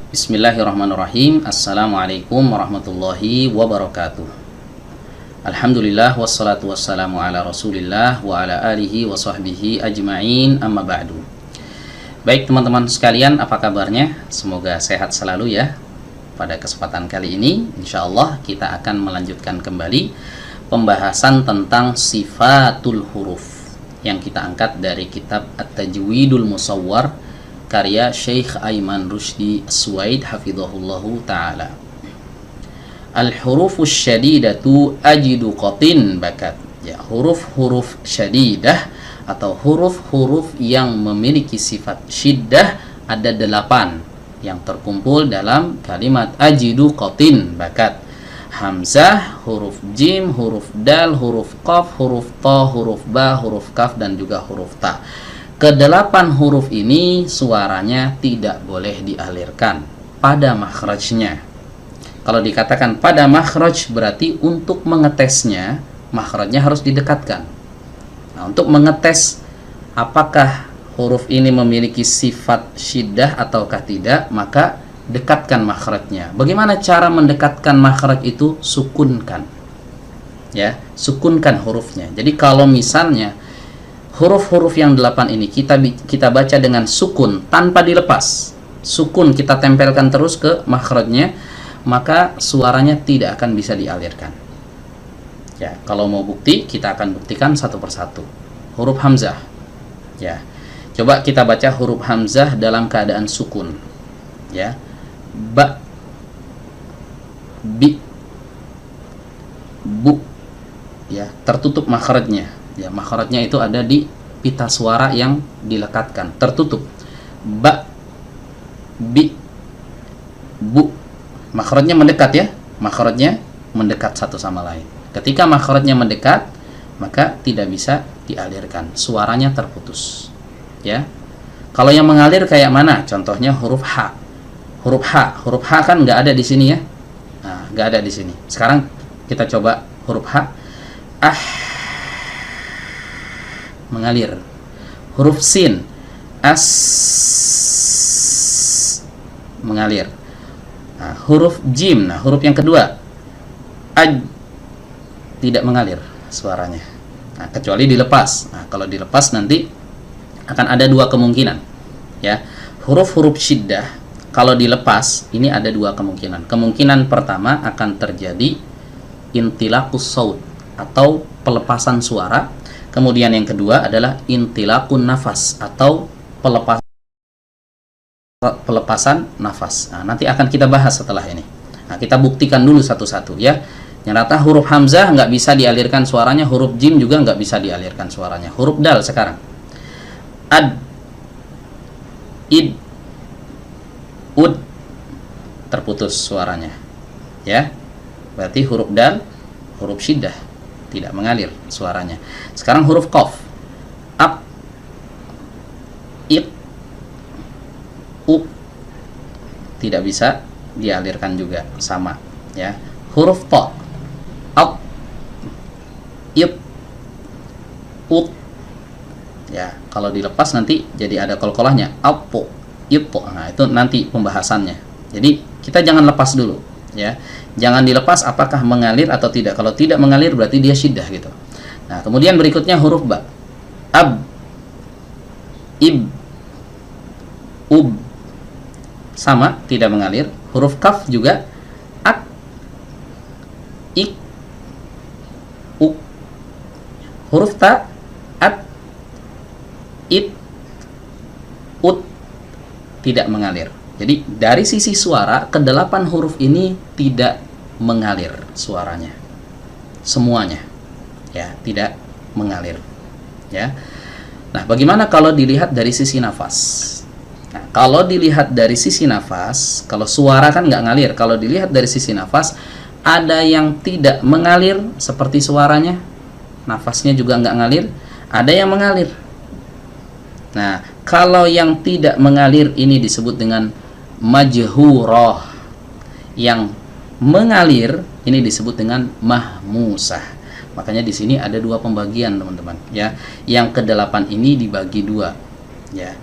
Bismillahirrahmanirrahim. Assalamualaikum warahmatullahi wabarakatuh. Alhamdulillah wassalatu wassalamu ala Rasulillah wa ala alihi wa sahbihi ajma'in, amma ba'du. Baik teman-teman sekalian, apa kabarnya? Semoga sehat selalu ya. Pada kesempatan kali ini insyaallah kita akan melanjutkan kembali pembahasan tentang sifatul huruf yang kita angkat dari kitab At-Tajwidul Musawwar karya Syekh Aiman Rushdi As-Suwaid hafizahullahu ta'ala. Al-hurufus syadidatu ajidu qatin bakat. Ya, huruf-huruf syadidah atau huruf-huruf yang memiliki sifat syiddah ada 8 yang terkumpul dalam kalimat ajidu qatin bakat. Hamzah, huruf jim, huruf dal, huruf qaf, huruf ta, huruf ba, huruf kaf, dan juga huruf ta. Kedelapan huruf ini suaranya tidak boleh dialirkan pada makhrajnya. Kalau dikatakan pada makhraj berarti untuk mengetesnya makhrajnya harus didekatkan. Nah, untuk mengetes apakah huruf ini memiliki sifat syiddah ataukah tidak, maka dekatkan makhrajnya. Bagaimana cara mendekatkan makhraj itu? Sukunkan. Ya, sukunkan hurufnya. Jadi kalau misalnya huruf-huruf yang 8 ini kita baca dengan sukun tanpa dilepas, sukun kita tempelkan terus ke makhrajnya, maka suaranya tidak akan bisa dialirkan. Ya, kalau mau bukti kita akan buktikan satu persatu. Huruf hamzah. Ya. Coba kita baca huruf hamzah dalam keadaan sukun. Ya. Ba, bi, bu. Ya, tertutup makhrajnya. Ya, makhrajnya itu ada di pita suara yang dilekatkan, tertutup. Ba, bi, bu. Makhrajnya mendekat ya. Makhrajnya mendekat satu sama lain. Ketika makhrajnya mendekat, maka tidak bisa dialirkan. Suaranya terputus. Ya. Kalau yang mengalir kayak mana? Contohnya huruf H. Huruf H. Huruf H kan nggak ada di sini ya. Nah, nggak ada di sini. Sekarang kita coba huruf H. Mengalir. Huruf sin, as, mengalir. Nah, huruf jim, nah huruf yang kedua, aj, tidak mengalir suaranya. Nah, kecuali dilepas. Nah, kalau dilepas nanti akan ada dua kemungkinan. Ya, huruf-huruf syiddah kalau dilepas ini ada dua kemungkinan. Kemungkinan pertama akan terjadi intilaqus saut atau pelepasan suara. Kemudian yang kedua adalah intilaqun nafas atau pelepasan nafas. Nah, nanti akan kita bahas setelah ini. Nah, kita buktikan dulu satu-satu ya. Nyata huruf hamzah nggak bisa dialirkan suaranya, huruf jim juga nggak bisa dialirkan suaranya. Huruf dal sekarang. Ad, id, ud, terputus suaranya. Ya. Berarti huruf dal, huruf syiddah, tidak mengalir suaranya. Sekarang huruf qaf. Ap, ik, u, tidak bisa dialirkan juga, sama ya. Huruf ta. Ap, ip, ut. Ya, kalau dilepas nanti jadi ada qalqalahnya. Apo, ipo. Nah, itu nanti pembahasannya. Jadi kita jangan lepas dulu ya. Jangan dilepas apakah mengalir atau tidak. Kalau tidak mengalir berarti dia syiddah gitu. Nah, kemudian berikutnya huruf ba. Ab, ib, ub. Sama, tidak mengalir. Huruf kaf juga. Ak, ik, uk. Huruf ta. At, it, ut. Tidak mengalir. Jadi dari sisi suara, kedelapan huruf ini tidak mengalir suaranya. Semuanya ya, tidak mengalir. Ya. Nah, bagaimana kalau dilihat dari sisi nafas? Nah, kalau dilihat dari sisi nafas, kalau suara kan nggak ngalir. Kalau dilihat dari sisi nafas, ada yang tidak mengalir seperti suaranya, nafasnya juga nggak ngalir. Ada yang mengalir. Nah, kalau yang tidak mengalir ini disebut dengan majhurah. Yang mengalir ini disebut dengan mahmusah. Makanya di sini ada dua pembagian teman-teman ya. Yang kedelapan ini dibagi dua ya.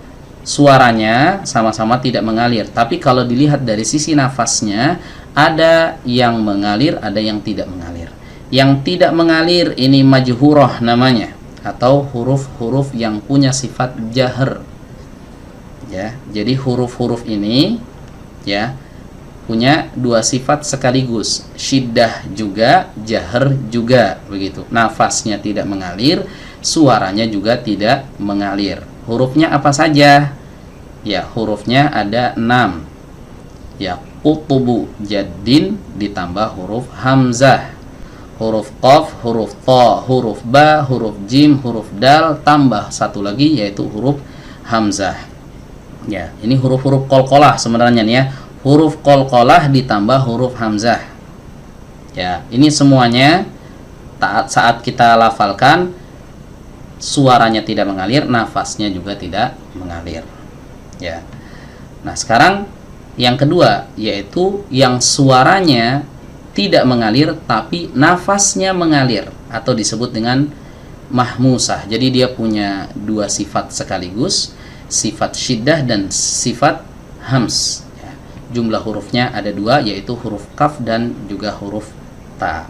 suaranya sama-sama tidak mengalir. Tapi kalau dilihat dari sisi nafasnya, ada yang mengalir, ada yang tidak mengalir. Yang tidak mengalir ini majhurah namanya, atau huruf-huruf yang punya sifat jahr. Ya, jadi huruf-huruf ini ya punya dua sifat sekaligus, syiddah juga, jahr juga, begitu. Nafasnya tidak mengalir, suaranya juga tidak mengalir. Hurufnya apa saja? Ya, hurufnya ada 6. Ya, qutubu jaddin ditambah huruf hamzah, huruf qaf, huruf ta, huruf ba, huruf jim, huruf dal, tambah satu lagi yaitu huruf hamzah. Ya, ini huruf-huruf qalqalah sebenarnya nih ya. Huruf qalqalah ditambah huruf hamzah. Ya, ini semuanya saat kita lafalkan suaranya tidak mengalir, nafasnya juga tidak mengalir. Ya. Nah, sekarang yang kedua yaitu yang suaranya tidak mengalir tapi nafasnya mengalir, atau disebut dengan mahmusah. Jadi dia punya dua sifat sekaligus, sifat syiddah dan sifat hams. Ya. Jumlah hurufnya ada 2 yaitu huruf kaf dan juga huruf ta.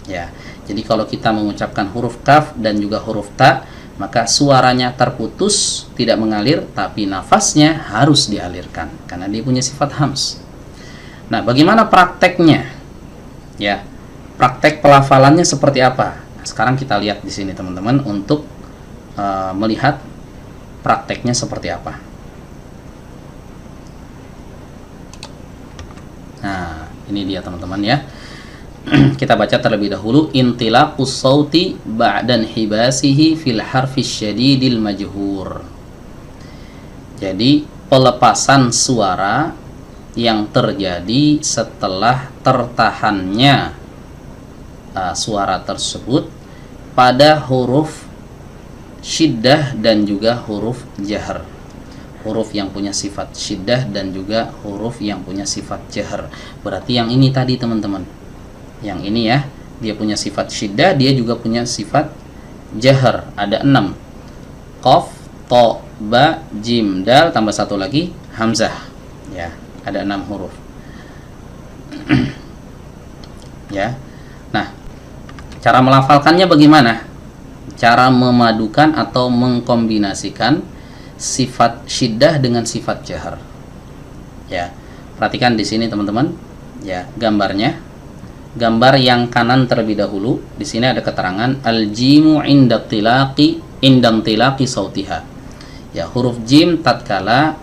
Ya. Jadi kalau kita mengucapkan huruf kaf dan juga huruf ta, maka suaranya terputus, tidak mengalir, tapi nafasnya harus dialirkan karena dia punya sifat hams. Nah, bagaimana prakteknya? Ya, praktek pelafalannya seperti apa? Nah, sekarang kita lihat di sini teman-teman untuk melihat prakteknya seperti apa. Nah, ini dia teman-teman ya. Kita baca terlebih dahulu, intilaqus sauti ba'dan hibasihi fil harfi syadidil majhur. Jadi pelepasan suara yang terjadi setelah tertahannya suara tersebut pada huruf syiddah dan juga huruf jahr. Huruf yang punya sifat syiddah dan juga huruf yang punya sifat jahr. Berarti yang ini tadi teman-teman, yang ini ya, dia punya sifat syiddah, dia juga punya sifat jahr. Ada 6, qaf, ta, ba, jim, dal, tambah satu lagi hamzah. Ya, ada 6 huruf. Ya. Nah, cara melafalkannya bagaimana? Cara memadukan atau mengkombinasikan sifat syiddah dengan sifat jahr. Ya, perhatikan di sini teman-teman. Ya, gambarnya. Gambar yang kanan terlebih dahulu. Di sini ada keterangan al-jimu inda tilaqi sautiha. Ya, huruf jim tatkala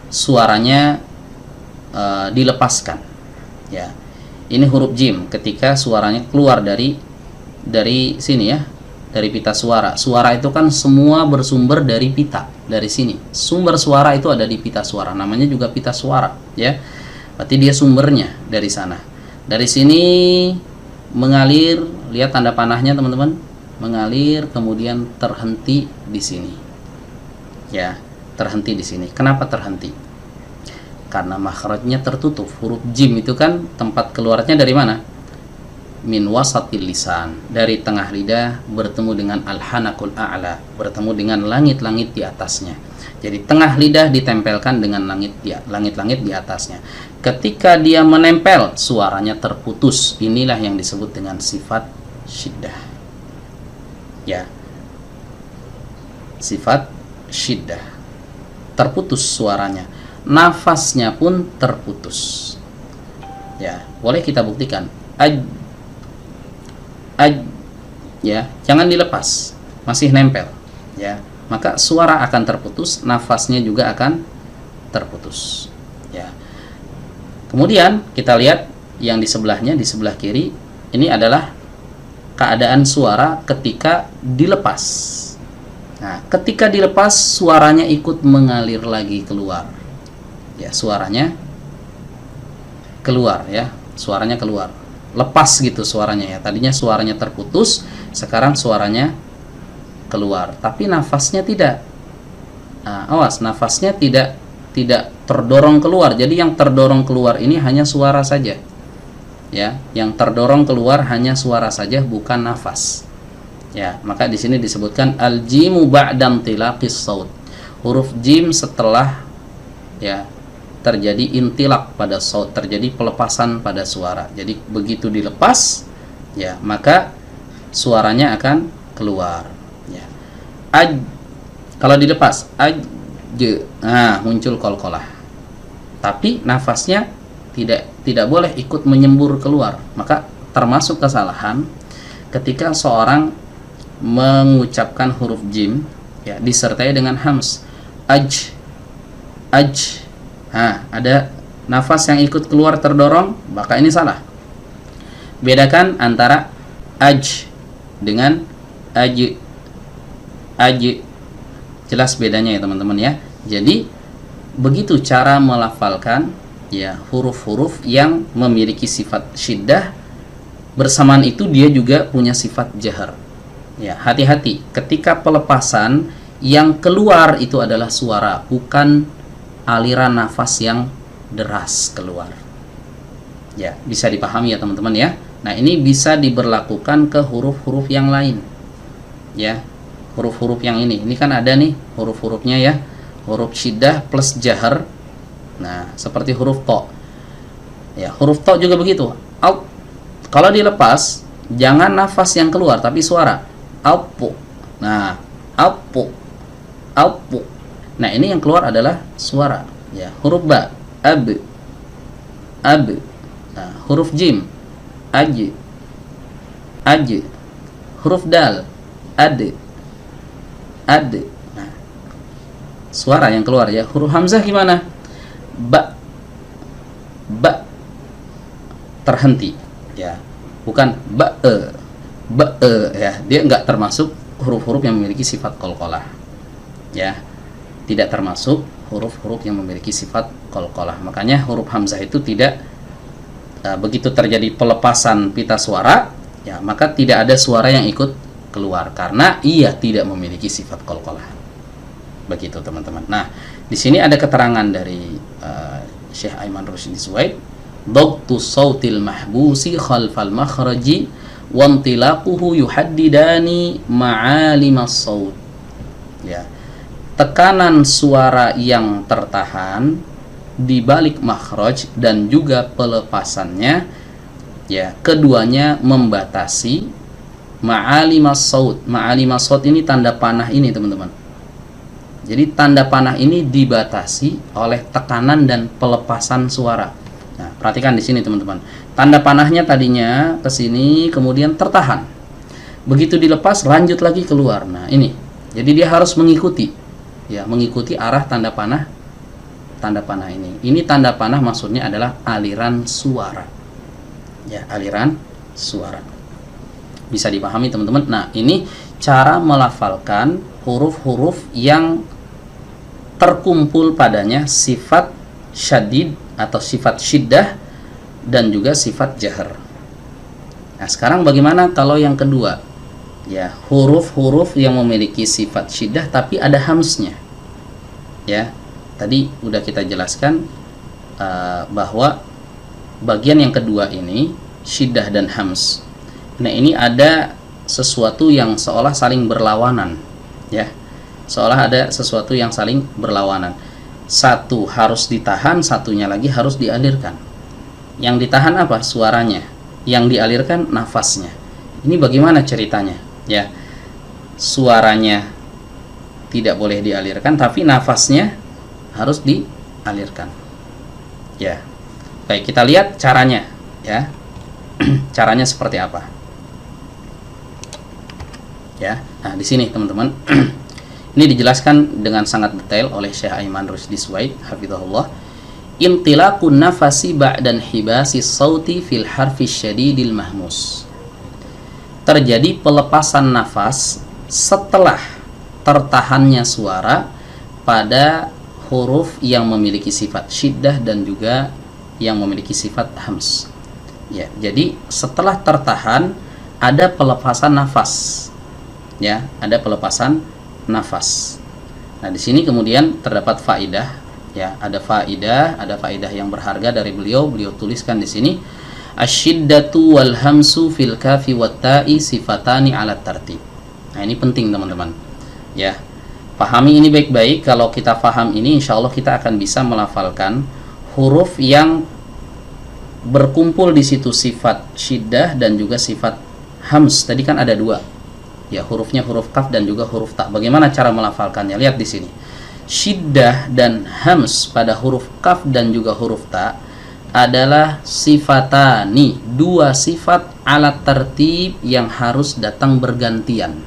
suaranya dilepaskan. Ya. Ini huruf jim ketika suaranya keluar dari sini ya, dari pita suara. Suara itu kan semua bersumber dari pita, dari sini. Sumber suara itu ada di pita suara. Namanya juga pita suara, ya. Berarti dia sumbernya dari sana. Dari sini mengalir, lihat tanda panahnya teman-teman, mengalir kemudian terhenti di sini. Ya, terhenti di sini. Kenapa terhenti? Karena makhrajnya tertutup. Huruf jim itu kan tempat keluarnya dari mana? Min wasatil lisan, dari tengah lidah bertemu dengan al-hanakul a'la, bertemu dengan langit-langit di atasnya. Jadi tengah lidah ditempelkan dengan langit-langit di atasnya. Ketika dia menempel, suaranya terputus. Inilah yang disebut dengan sifat syiddah. Ya. Sifat syiddah. Terputus suaranya. Nafasnya pun terputus. Ya, boleh kita buktikan. Ya, jangan dilepas, masih nempel, ya, maka suara akan terputus, nafasnya juga akan terputus, ya. Kemudian kita lihat yang di sebelahnya, di sebelah kiri, ini adalah keadaan suara ketika dilepas. Nah, ketika dilepas suaranya ikut mengalir lagi keluar, ya, suaranya keluar, ya, suaranya keluar. Lepas gitu suaranya ya. Tadinya suaranya terputus, sekarang suaranya keluar. Tapi nafasnya tidak. Nah, awas, nafasnya tidak terdorong keluar. Jadi yang terdorong keluar ini hanya suara saja. Ya, yang terdorong keluar hanya suara saja, bukan nafas. Ya, maka di sini disebutkan al-jimu ba'dam tilaqis saut. huruf jim setelah ya terjadi intilak pada saut, terjadi pelepasan pada suara. Jadi begitu dilepas ya, maka suaranya akan keluar ya. Kalau dilepas muncul qalqalah. Tapi nafasnya tidak boleh ikut menyembur keluar. Maka termasuk kesalahan ketika seorang mengucapkan huruf jim ya disertai dengan hams. Ada nafas yang ikut keluar terdorong, maka ini salah. Bedakan antara dengan aj. Jelas bedanya ya teman-teman ya. Jadi begitu cara melafalkan ya huruf-huruf yang memiliki sifat syiddah, bersamaan itu dia juga punya sifat jahar. Ya, hati-hati ketika pelepasan yang keluar itu adalah suara, bukan aliran nafas yang deras keluar. Ya, bisa dipahami ya teman-teman ya. Nah, ini bisa diberlakukan ke huruf-huruf yang lain. Ya, huruf-huruf yang ini kan ada nih huruf-hurufnya ya. Huruf syiddah plus jahar. Nah, seperti huruf to. Ya, huruf to juga begitu. Kalau dilepas, jangan nafas yang keluar tapi suara. Alpu. Nah, alpu. Nah, ini yang keluar adalah suara ya. Huruf ba, ab. Nah, huruf jim, aj. Huruf dal, ad. Nah, suara yang keluar ya. Huruf hamzah gimana? Ba. Terhenti ya. Bukan ba ya. Dia enggak termasuk huruf-huruf yang memiliki sifat qalqalah. Ya. Tidak termasuk huruf-huruf yang memiliki sifat qalqalah. Makanya huruf hamzah itu tidak begitu terjadi pelepasan pita suara, ya maka tidak ada suara yang ikut keluar karena ia tidak memiliki sifat qalqalah. Begitu teman-teman. Nah, di sini ada keterangan dari Syekh Aiman Rushdie Suwaid, "Dhabtu sautil mahbusi khalfal makhraji wa intilaquhu yuhaddidani ma'alimas saut." Ya. Tekanan suara yang tertahan di balik makhraj dan juga pelepasannya ya, keduanya membatasi ma'alimas saut. Ma'alimas saut ini tanda panah ini teman-teman. Jadi tanda panah ini dibatasi oleh tekanan dan pelepasan suara. Nah, perhatikan di sini teman-teman. Tanda panahnya tadinya ke sini kemudian tertahan. Begitu dilepas lanjut lagi keluar. Nah, ini. Jadi dia harus mengikuti ya, mengikuti arah tanda panah ini. Ini tanda panah maksudnya adalah aliran suara. Ya, aliran suara. Bisa dipahami teman-teman. Nah, ini cara melafalkan huruf-huruf yang terkumpul padanya sifat syadid atau sifat syiddah dan juga sifat jahar. Nah, sekarang bagaimana kalau yang kedua? Ya, huruf-huruf yang memiliki sifat syiddah tapi ada hamsnya. Ya, tadi udah kita jelaskan bahwa bagian yang kedua ini syiddah dan hams. Nah, ini ada sesuatu yang seolah saling berlawanan, ya. Seolah ada sesuatu yang saling berlawanan. Satu harus ditahan, satunya lagi harus dialirkan. Yang ditahan apa? Suaranya. Yang dialirkan nafasnya. Ini bagaimana ceritanya? Ya, suaranya tidak boleh dialirkan, tapi nafasnya harus dialirkan. Ya, baik, kita lihat caranya. Ya, caranya seperti apa? Ya, nah di sini teman-teman, ini dijelaskan dengan sangat detail oleh Syekh Aiman Rushdie Suwaid, hafizahullah. Intilaqun nafasi ba'dan hibasi sauti fil harfi syadidil mahmus. Terjadi pelepasan nafas setelah tertahannya suara pada huruf yang memiliki sifat syiddah dan juga yang memiliki sifat hams. Ya, jadi setelah tertahan ada pelepasan nafas. Ya, ada pelepasan nafas. Nah, di sini kemudian terdapat faidah, ya, ada faidah yang berharga dari beliau tuliskan di sini, asyiddatu wal hamsu fil kafi wat ta'i sifatani ala tartib. Nah, ini penting teman-teman. Ya. Pahami ini baik-baik. Kalau kita paham ini, insya Allah kita akan bisa melafalkan huruf yang berkumpul di situ sifat syiddah dan juga sifat hams. Tadi kan ada dua, ya, hurufnya huruf kaf dan juga huruf ta. Bagaimana cara melafalkannya? Lihat di sini. Syiddah dan hams pada huruf kaf dan juga huruf ta adalah sifatani, dua sifat alat tertib yang harus datang bergantian.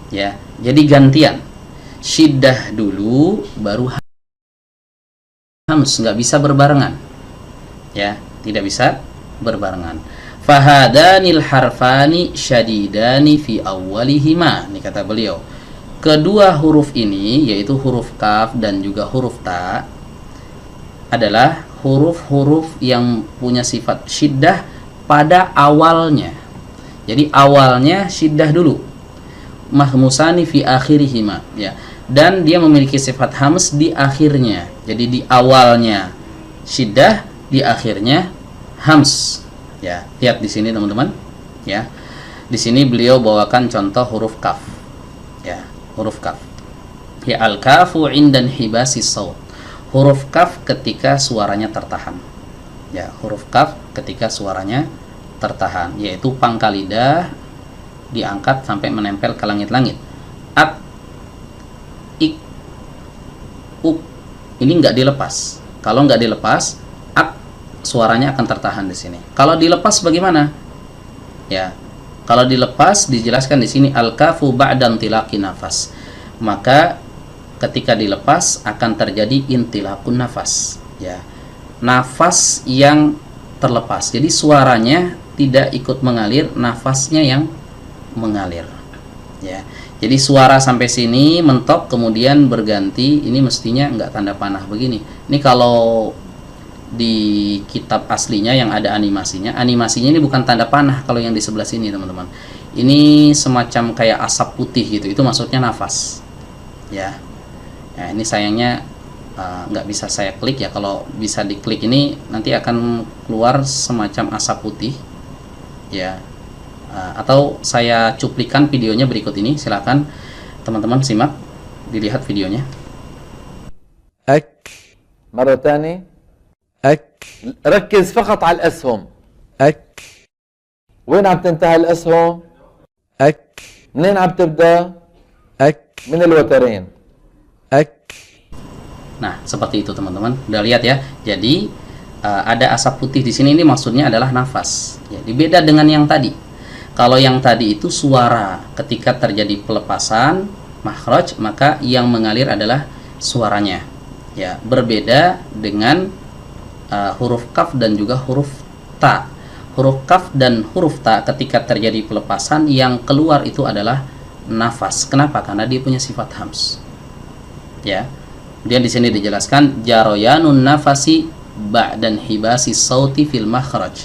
Ya, jadi gantian. Syiddah dulu baru hams, nggak bisa berbarengan. Ya, tidak bisa berbarengan. Fahadanil harfani syadidani fi awwalihima. Ini kata beliau. Kedua huruf ini, yaitu huruf kaf dan juga huruf ta, adalah huruf-huruf yang punya sifat syiddah pada awalnya. Jadi awalnya syiddah dulu. Mahmusani fi akhirihima, ya. Dan dia memiliki sifat hams di akhirnya. Jadi di awalnya syiddah, di akhirnya hams. Ya, lihat di sini teman-teman, ya. Di sini beliau bawakan contoh huruf kaf. Ya, huruf kaf. Ya, al-kafu indan hibasi saut. Huruf kaf ketika suaranya tertahan. Ya, huruf kaf ketika suaranya tertahan, yaitu pangkal lidah diangkat sampai menempel ke langit-langit. Ak, ik, uk. Ini nggak dilepas. Kalau nggak dilepas, ak, suaranya akan tertahan di sini. Kalau dilepas bagaimana? Ya, kalau dilepas dijelaskan di sini al-kafu ba'dan tilaqi nafas. Maka ketika dilepas akan terjadi intilaqun nafas, ya. Nafas yang terlepas. Jadi suaranya tidak ikut mengalir, nafasnya yang mengalir. Ya. Jadi suara sampai sini mentok kemudian berganti, ini mestinya enggak tanda panah begini. Ini kalau di kitab aslinya yang ada animasinya ini bukan tanda panah kalau yang di sebelah sini, teman-teman. Ini semacam kayak asap putih gitu. Itu maksudnya nafas. Ya. Nah, ini sayangnya nggak bisa saya klik, ya. Kalau bisa diklik ini nanti akan keluar semacam asap putih, ya. Atau saya cuplikan videonya berikut ini, silakan teman-teman simak, dilihat videonya. أك مرة ثانية أك ركز فقط على الأسهم. أك وين عم تنتهي الأسهم؟ أك منين عم تبدأ؟ أك من الوترين. Nah, seperti itu teman-teman. Udah lihat ya. Jadi ada asap putih di sini, ini maksudnya adalah nafas. Ya, beda dengan yang tadi. Kalau yang tadi itu suara, ketika terjadi pelepasan makhraj, maka yang mengalir adalah suaranya. Ya, berbeda dengan huruf kaf dan juga huruf ta. Huruf kaf dan huruf ta ketika terjadi pelepasan, yang keluar itu adalah nafas. Kenapa? Karena dia punya sifat hams. Ya, kemudian di sini dijelaskan jaroyanun nafasi ba'dan hibasi sauti fil makhraj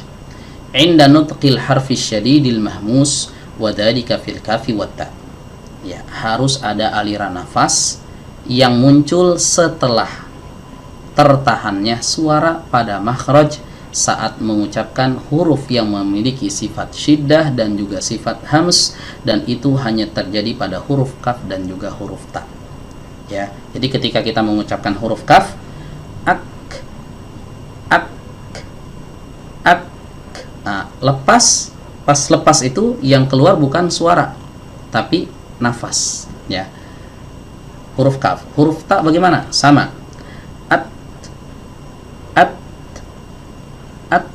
inda nutqil harfi syadidil mahmus wa dzalika fil kafi wat ta. Ya, harus ada aliran nafas yang muncul setelah tertahannya suara pada makhraj saat mengucapkan huruf yang memiliki sifat syiddah dan juga sifat hams, dan itu hanya terjadi pada huruf kaf dan juga huruf ta. Ya, jadi ketika kita mengucapkan huruf kaf, ak, ak, ak, nah, pas lepas itu yang keluar bukan suara, tapi nafas. Ya, huruf kaf. Huruf ta bagaimana? Sama. At, at, at.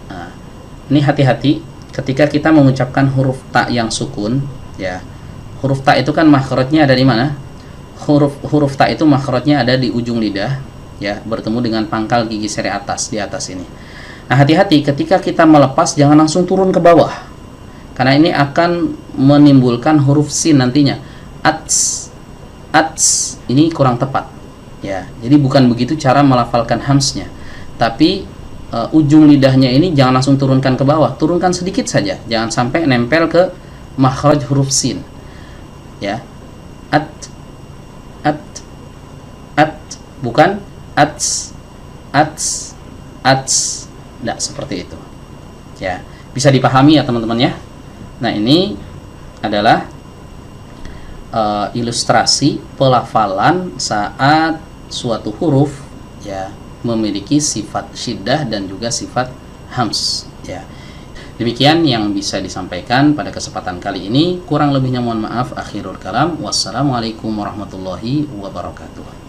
Nah, ini hati-hati ketika kita mengucapkan huruf ta yang sukun. Ya, huruf ta itu kan makhrajnya ada di mana? Huruf ta itu makhrajnya ada di ujung lidah, ya, bertemu dengan pangkal gigi seri atas di atas ini. Nah, hati-hati ketika kita melepas, jangan langsung turun ke bawah, karena ini akan menimbulkan huruf sin nantinya. Ats, ats, ini kurang tepat, ya. Jadi bukan begitu cara melafalkan hamsnya, tapi ujung lidahnya ini jangan langsung turunkan ke bawah, turunkan sedikit saja, jangan sampai nempel ke makhraj huruf sin. Ya, at, at, at, bukan ats, ats, ats. Tidak seperti itu. Ya, bisa dipahami ya teman-teman ya. Nah, ini adalah ilustrasi pelafalan saat suatu huruf ya memiliki sifat syiddah dan juga sifat hams ya. Demikian yang bisa disampaikan pada kesempatan kali ini. Kurang lebihnya mohon maaf. Akhirul kalam. Wassalamualaikum warahmatullahi wabarakatuh.